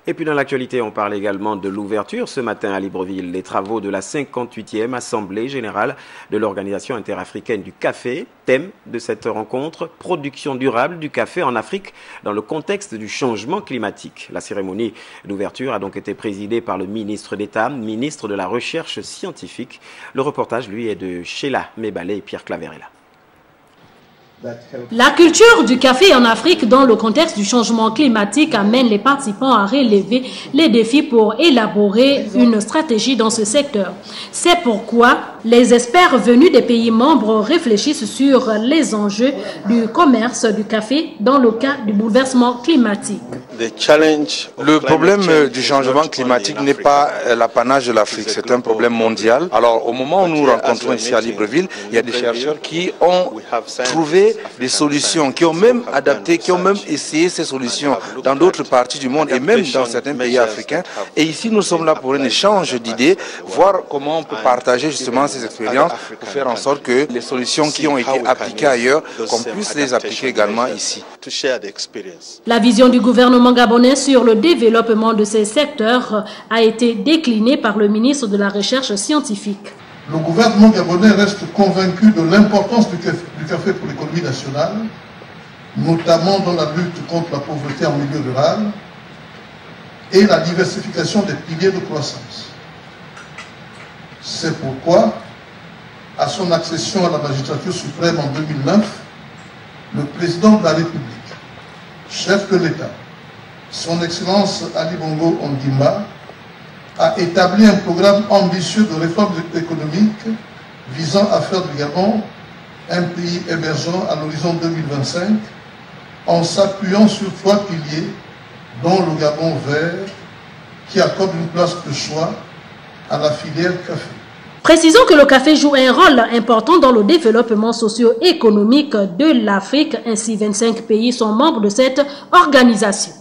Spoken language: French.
Et puis dans l'actualité, on parle également de l'ouverture ce matin à Libreville, les travaux de la 58e Assemblée générale de l'Organisation interafricaine du café. Thème de cette rencontre, production durable du café en Afrique dans le contexte du changement climatique. La cérémonie d'ouverture a donc été présidée par le ministre d'État, ministre de la Recherche scientifique. Le reportage, lui, est de Sheila Mebalé et Pierre Claverella. La culture du café en Afrique dans le contexte du changement climatique amène les participants à relever les défis pour élaborer une stratégie dans ce secteur. C'est pourquoi les experts venus des pays membres réfléchissent sur les enjeux du commerce du café dans le cas du bouleversement climatique. Le problème du changement climatique n'est pas l'apanage de l'Afrique, c'est un problème mondial. Alors au moment où nous rencontrons ici à Libreville, il y a des chercheurs qui ont trouvé des solutions, qui ont même adapté, qui ont même essayé ces solutions dans d'autres parties du monde et même dans certains pays africains. Et ici, nous sommes là pour un échange d'idées, voir comment on peut partager justement ces expériences pour faire en sorte que les solutions qui ont été appliquées ailleurs, qu'on puisse les appliquer également ici. La vision du gouvernement gabonais sur le développement de ces secteurs a été déclinée par le ministre de la Recherche scientifique. Le gouvernement gabonais reste convaincu de l'importance du café pour l'économie nationale, notamment dans la lutte contre la pauvreté en milieu rural et la diversification des piliers de croissance. C'est pourquoi, à son accession à la magistrature suprême en 2009, le président de la République, chef de l'État, son Excellence Ali Bongo Ondimba, a établi un programme ambitieux de réforme économique visant à faire du Gabon un pays émergent à l'horizon 2025 en s'appuyant sur 3 piliers dont le Gabon vert qui accorde une place de choix à la filière café. Précisons que le café joue un rôle important dans le développement socio-économique de l'Afrique. Ainsi, 25 pays sont membres de cette organisation.